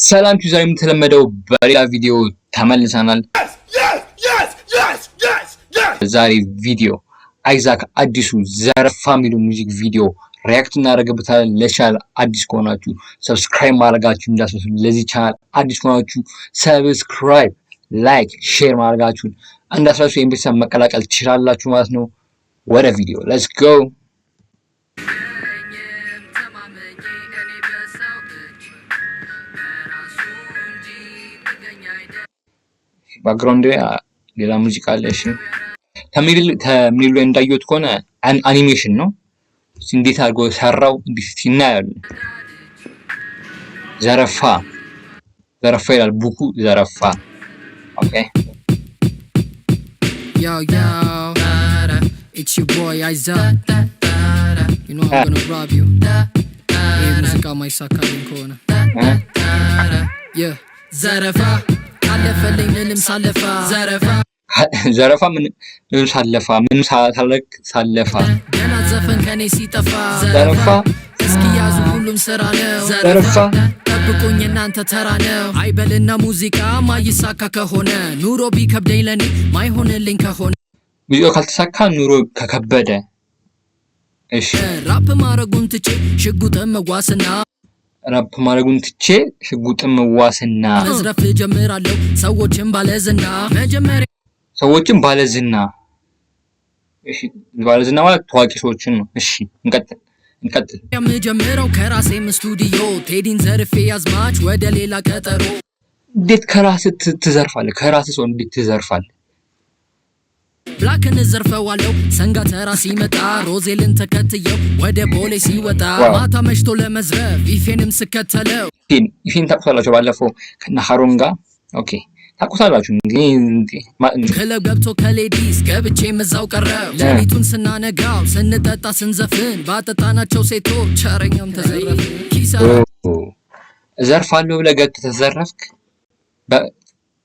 ሰላም ዛሬ የምትለመደው በሌላ ቪዲዮ ተመልሰናል። ዛሬ ቪዲዮ አይዛክ አዲሱ ዘረፋ የሚለው ሙዚክ ቪዲዮ ሪአክት እናደርግበታለን። ለቻናል አዲስ ከሆናችሁ ሰብስክራይብ ማድረጋችሁን እንዳትረሱ። ለዚህ ቻናል አዲስ ከሆናችሁ ሰብስክራይብ፣ ላይክ፣ ሼር ማድረጋችሁን እንዳትረሱ። ቤተሰብ መቀላቀል ትችላላችሁ ማለት ነው። ወደ ቪዲዮ ሌትስ ጎ። ባክግራውንድ ሌላ ሙዚቃ አለ። እሺ ተምኔሉ ላይ እንዳየሁት ከሆነ አኒሜሽን ነው። እንዴት አድርጎ ሰራው እንዴት እናያለን። ዘረፋ ይላል ቡኩ ዘረፋ። ኦኬ yo it's your boy Isaac, you know I'm gonna rob you. ይሄ ሙዚቃ ማይሳካልኝ ከሆነ ዘረፋ አለፈልኝ ምንም ሳለፋ ዘረፋ ምንም ሳለፋ ገና ዘፈን ከኔ ሲጠፋ ዘረፋ እስኪ ያዙ ሁሉም ስራ ነው። ዘረፋ ጠብቁኝ እናንተ ተራ ነው። አይበልና ሙዚቃ ማይሳካ ከሆነ ኑሮ ቢከብደኝ ለኔ ማይሆንልኝ ከሆነ ሙዚቃ ካልተሳካ ኑሮ ከከበደ እሺ ራፕ ማረጉን ትቼ ሽጉጥም መዋስና መዝረፍ ጀምራለሁ ሰዎችን ባለዝና እሺ ባለዝና ማለት ታዋቂ ሰዎችን ነው። እሺ እንቀጥል የምጀምረው ከራሴም ስቱዲዮ ቴዲን ዘርፌ ያዝማች ወደ ሌላ ቀጠሮ። እንዴት ከራስህ ትዘርፋለህ? ከራስህ ሰው እንዴት ትዘርፋለህ? ብላክን ዘርፈዋለሁ ሰንጋ ተራ ሲመጣ ሮዜልን ተከትየው ወደ ቦሌ ሲወጣ ማታ መሽቶ ለመዝረፍ ኢፌንም ስከተለው ኢፌን ታውቁታላችሁ። ባለፈው ከነ ሃሮን ጋር ኦኬ ታውቁታላችሁ። ክለብ ገብቶ ከሌዲስ ገብቼ መዛው ቀረው ሌሊቱን ስናነጋው ስንጠጣ ስንዘፍን ባጠጣናቸው ሴቶች ቸረኛም ተዘረፈ ኪሳራ ዘርፋለሁ ብለህ ገብተህ ተዘረፍክ።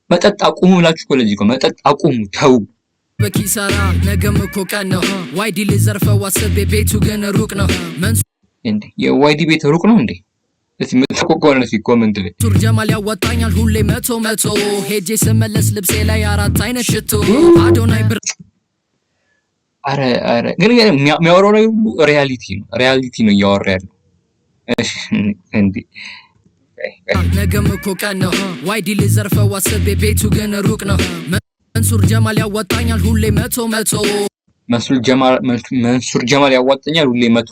መጠጥ አቁሙ ብላችሁ እኮ ለዚህ እኮ መጠጥ አቁሙ ተው። በኪሳራ ነገም እኮ ቀን ነው። ዋይዲ ልዘርፈው አስቤ ቤቱ ግን ሩቅ ነው። እንዴ የዋይዲ ቤት ሩቅ ነው እንዴ? እስቲ ምትቆቆነ እስቲ ኮሜንት ላይ ቱር ጀማል ያወጣኛል ሁሌ መቶ ሄጄ ስመለስ ልብሴ ላይ አራት አይነት ሽቶ አዶናይ ብር። አረ ግን የሚያወራው ነው ሁሉ ሪያሊቲ ነው እያወራ ያለው። እሺ እንዴ ነገም እኮ ቀን ነው። ዋይዲ ልዘርፈው አስቤ ቤቱ ግን ሩቅ ነው። መንሱር ጀማል ያወጣኛል ሁሌ መቶ መንሱር ጀማል ያወጣኛል ሁሌ መቶ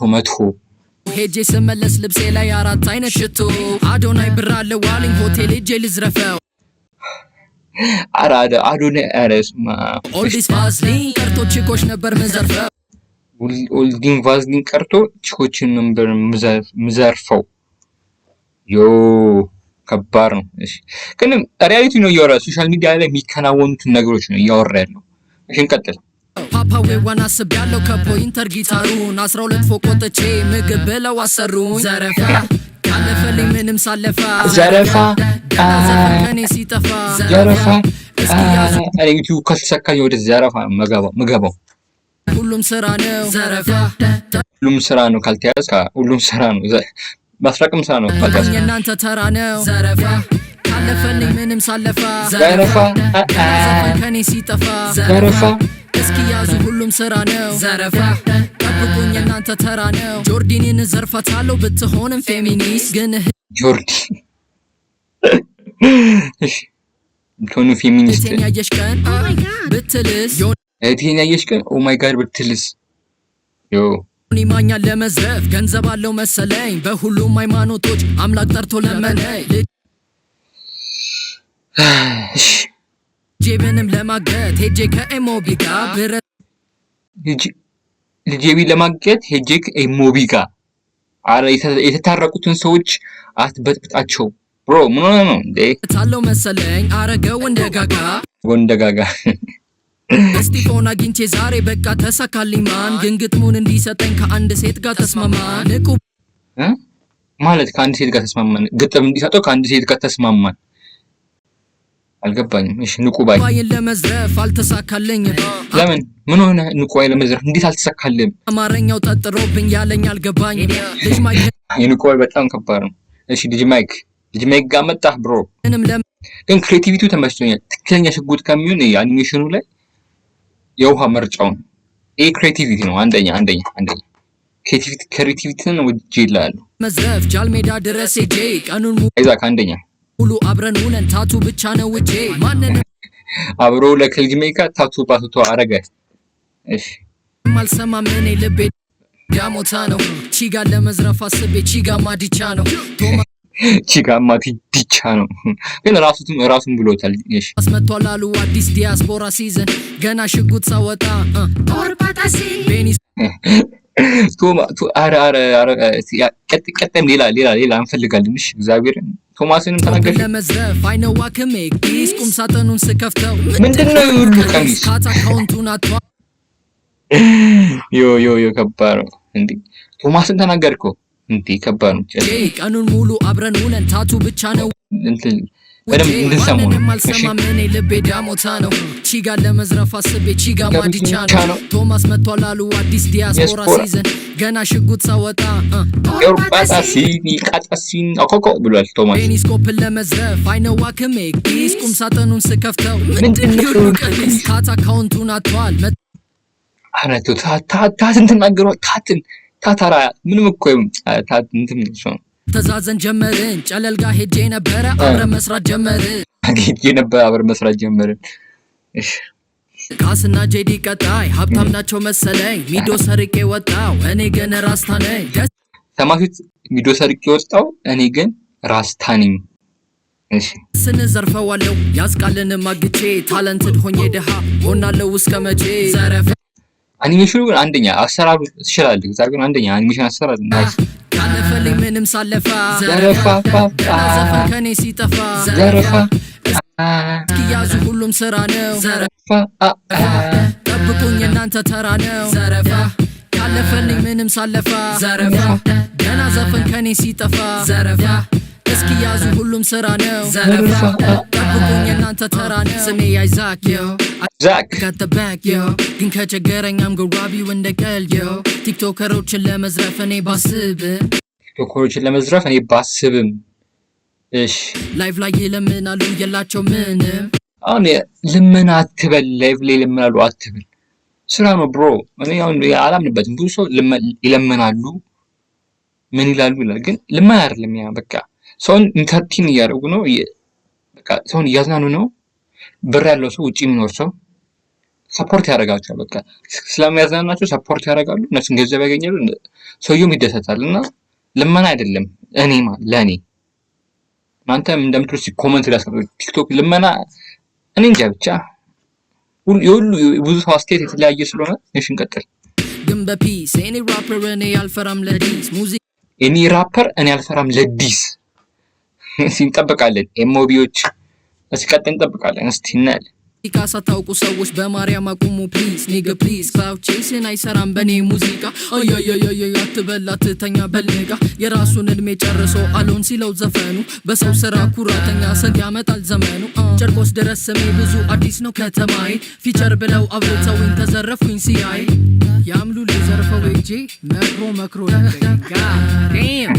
ሄጄ ስመለስ ልብሴ ላይ አራት አይነት ሽቶ አዶናይ ብር አለ ዋሊንግ ሆቴል ሄጄ ልዝረፈው። አዶናይ አረስማ ኦልዲስ ቫዝሊን ቀርቶ ቺኮች ነበር ምዘርፈው። ኦልዲን ቫዝሊን ቀርቶ ቺኮችን ነበር ምዘርፈው። ዮ ከባድ ነው። እሺ ግን ሪያሊቲ ነው እያወራ ሶሻል ሚዲያ ላይ የሚከናወኑትን ነገሮች ነው እያወራ ያለው። እሺ እንቀጥል። ፓፓዌ ዋና ያለው ከፖይንተር ጊታሩን 12 ፎቅ ወጥቼ ምግብ ብለው አሰሩኝ። ዘረፋ ካለፈልኝ ምንም ሳለፋ ዘረፋ ከኔ ሲጠፋ ዘረፋ ዩቲዩብ ካልተሳካኝ ወደ ዘረፋ ምገባው። ሁሉም ስራ ነው ዘረፋ ሁሉም ስራ ነው ካልተያዝካ ሁሉም ስራ ነው። ማስራቅም ስራ ነው ካልተያዝካ እናንተ ተራ ነው ዘረፋ ካለፈልኝ ምንም ሳለፋ ዘረፋ ከኔ ሲጠፋ ዘረፋ እስኪ ያዙ ሁሉም ስራ ነው ዘረፋ ጠብቁኝ እናንተ ተራ ነው። ጆርዲንን ዘርፋታለሁ ብትሆንም ፌሚኒስት ግን ጆርዲ እሺ እንትኑ ፌሚኒስት ያየሽ ቀን ብትልስ ያየሽ ቀን ኦ ማይ ጋድ ብትልስ ዮ ማኛል ለመዝረፍ ገንዘብ አለው መሰለኝ በሁሉም ሃይማኖቶች አምላክ ጠርቶ ለመነኝ ጄብንም ለማገት ሄጄ ከኤሞቢ ጋር ብረት ልጄቢ ለማገት ሄጄ ከኤሞቢ ጋር አረ የተታረቁትን ሰዎች አትበጥብጣቸው ብሮ ምን ሆነ ነው እንዴ ታለው መሰለኝ አረገው እንደጋጋ እስቲፎን አግኝቼ ዛሬ በቃ ተሳካልኝ ማን ግን ግጥሙን እንዲሰጠኝ ከአንድ ሴት ጋር ተስማማን። ንቁ ማለት ከአንድ ሴት ጋር ተስማማን ግጥም እንዲሰጠው ከአንድ ሴት ጋር ተስማማን አልገባኝም። እሺ ንቁ ባይን ለመዝረፍ አልተሳካልኝ። ለምን ምን ሆነ? ንቁ ባይ ለመዝረፍ እንዴት አልተሳካልም? አማርኛው ጠጥሮብኝ ያለኝ አልገባኝ። ልጅ ማይክ የንቁ ባይ በጣም ከባድ ነው። እሺ ልጅ ማይክ ልጅ ሜጋ መጣህ ብሮ። ግን ክሬቲቪቲው ተመስሎኛል። ትክክለኛ ሽጉጥ ከሚሆን የአኒሜሽኑ ላይ የውሃ መርጫው ነው። ይሄ ክሬቲቪቲ ነው። አንደኛ ክሬቲቪቲን ወጅ ይላል መዝረፍ ጃልሜዳ ድረስ ሄጄ ቀኑን አይዛክ አንደኛ ሙሉ አብረን ሆነን ታቱ ብቻ ነው ውጪ ማንንም አብሮ ለክልጅ ሜጋ ታቱ ባቱቶ አረገ። እሺ ማልሰማም እኔ ልቤ ዳሞታ ነው ቺጋ ለመዝረፍ አስቤ ቺጋ ማዲቻ ነው ቺጋ ማዲቻ ነው ግን ራሱን ብሎታል። እሺ አስመቷል አሉ አዲስ ዲያስፖራ ሲዝን ገና ሽጉጥ ሳወጣ ኦርፓታሲ ቤኒስ አረ ቀጥም ሌላ እንፈልጋለን። እሺ እግዚአብሔርን ቶማስንም ተናገር ለመዝረፍ አይነው ዋክሜ ኪስ ቁም ሳጥኑን ስከፍተው ምንድነው ሁሉ ቀሚስ ካታካውንቱን አጥቷ ዮ ከባድ ነው እንዴ! ቶማስን ተናገርከው እንዴ? ከባድ ነው። ቀኑን ሙሉ አብረን ሆነን ታቱ ብቻ ነው እንትን በደምብ እንድንሰማው ነው። እሺ ማመኔ ልቤ ዳሞታ ነው ቺጋ ለመዝረፍ አስቤ ቺጋ ማዲቻ ነው ቶማስ መጥቷል አሉ አዲስ ዲያስፖራ ሲዝን ገና ሽጉጥ ሳወጣ ቃጣሲን አኮኮ ብሏል ቶማስ። ቤኒስኮፕን ለመዝረፍ አይነው ዋክሜ ኪስ ቁም ሳጥኑን ስከፍተው ምንድነው ቀሚስ ካታካውንቱን አጥቷል አረቱ ታትን ተናገረው ታታራ ምንም እኮ ታት እንትን ነው ተዛዘን ጀመርን ጨለል ጋር ሄጄ ነበረ አብረን መስራት ጀመርን እሺ ካስና ጄዲ ቀጣይ ሀብታም ናቸው መሰለኝ ሚዶ ሰርቄ ወጣው እኔ ግን ራስታ ነኝ ተማፊት ሚዶ ሰርቄ ወጣው እኔ ግን ራስታ ነኝ። እሺ ስንዘርፈዋለው ያስቃልን ማግቼ ታለንትድ ሆኜ ደሃ ሆናለው እስከ መቼ ዘረፈ አኒሜሽኑ ግን አንደኛ አሰራሩ ትችላለህ። እግዚአብሔር አንደኛ አኒሜሽን አሰራር ናይስ ካለፈልኝ ምንም ሳለፋ ዘረፋ ዘፈን ከኔ ሲጠፋ ዘረፋ እስኪያዙ ሁሉም ስራ ነው ዘረፋ ጠብቁኝ እናንተ ተራ ነው ዘረፋ ካለፈልኝ ምንም ሳለፋ ዘረፋ ገና ዘፈን ከኔ ሲጠፋ ዘረፋ እስኪያዙ ሁሉም ስራ ነው ዘረፋ ጠብቁኝ እናንተ ተራ ነው ስሜ አይዛክ ዛክ ከተባክ ግን ከቸገረኛም ገራቢው እንደቀልድ ቲክቶከሮችን ለመዝረፍ እኔ ባስብም እሺ ላይቭ ላይ ይለምናሉ የላቸው ምንም አሁን ልመና አትበል ላይቭ ላይ ይለምናሉ አትበል ስራ ነው ብሮ። እኔ አሁን አላምንበትም። ብዙ ሰው ይለምናሉ ምን ይላሉ ግን ልመና አይደለም። ያ በቃ ሰውን ኢንተርቴን እያደረጉ ነው። በቃ ሰውን እያዝናኑ ነው። ብር ያለው ሰው ውጪ የሚኖር ሰው ሰፖርት ያደርጋቸዋል። በቃ ስለሚያዝናናቸው ሰፖርት ያደርጋሉ። እነሱን ገንዘብ ያገኛሉ። ሰውየውም ይደሰታል። እና ልመና አይደለም። ለእኔ እናንተም እንደምትሉት ኮመንት ላይ አስቀምጡ። ቲክቶክ ልመና እኔ እንጃ ብቻ የሁሉ ብዙ ሰው አስተያየት የተለያየ ስለሆነ እሺ እንቀጥል። ግን በፒስ እኔ ራፐር እኔ አልፈራም ለዲስ ሙዚቃ እኔ ራፐር እኔ አልፈራም ለዲስ እንጠብቃለን። ኤሞቢዎች እስኪቀጥል እንጠብቃለን። እስቲ እናያለን። ሳታውቁ ሰዎች በማርያም አቁሙ ፕሊዝ ኒገ ፕሊዝ ክላውቼስን አይሰራም በኔ ሙዚቃ አያያያያ አትበላ ትተኛ በልጋ የራሱን እድሜ ጨርሶ አሎን ሲለው ዘፈኑ በሰው ስራ ኩራተኛ ስንት ያመጣል ዘመኑ ጨርቆስ ድረስ ስሜ ብዙ አዲስ ነው ከተማዬ ፊቸር ብለው አብልተውኝ ተዘረፍኩኝ ሲያይ ያምሉ ለዘርፈው እጄ መክሮ ጋዴም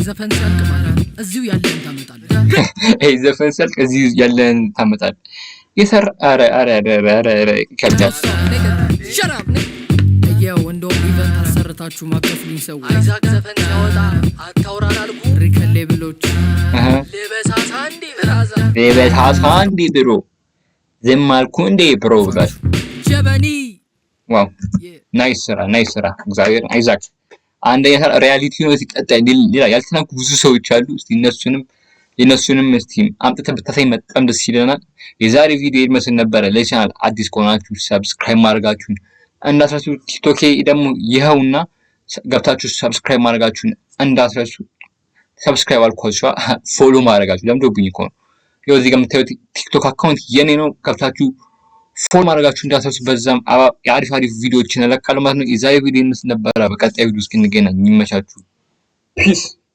ዘፈን ሲያልቅ ማለት እዚሁ ያለን ታመጣለህ ዘፈን ሲያልቅ እዚሁ ያለን ታመጣለህ። የሰር አረ ከብዳል ሸራብ ነው እንደውም ኢቨንት አሰርታችሁ ማከፍሉኝ ሰው አይዛክ ዘፈን ሲያወጣ አታውራን አልኩ ሪከሌ ብሎች ልበሳሳ እንዴ ብሮ ዝም አልኩ እንዴ ብሮ ብላሽ ጀበኒ ዋው ናይስ ስራ እግዚአብሔር አይዛክ አንደኛ ሪያሊቲ ነው። ሲቀጥል ሌላ ያልተናኩ ብዙ ሰዎች አሉ። እስቲ የነሱንም እስቲ አምጥተን ብታሳይ በጣም ደስ ይለናል። የዛሬ ቪዲዮ ይመስል ነበረ። ለቻናል አዲስ ከሆናችሁ ሰብስክራይብ ማድረጋችሁን እንዳትረሱ። ቲክቶክ ደግሞ ይኸውና ገብታችሁ ሰብስክራይብ ማድረጋችሁን እንዳትረሱ። ሰብስክራይብ አልኳችሁ ፎሎ ማድረጋችሁ ለምዶብኝ እኮ ነው። ይኸው እዚህ ጋር የምታዩት ቲክቶክ አካውንት የኔ ነው። ገብታችሁ ፎሎ ማድረጋችሁ እንዳትረሱ። በዛም የአሪፍ ቪዲዮዎችን እለቃለሁ ማለት ነው። የዛሬ ቪዲዮ ይመስል ነበረ። በቀጣይ ቪዲዮ እስክንገናኝ ይመቻችሁ። ፒስ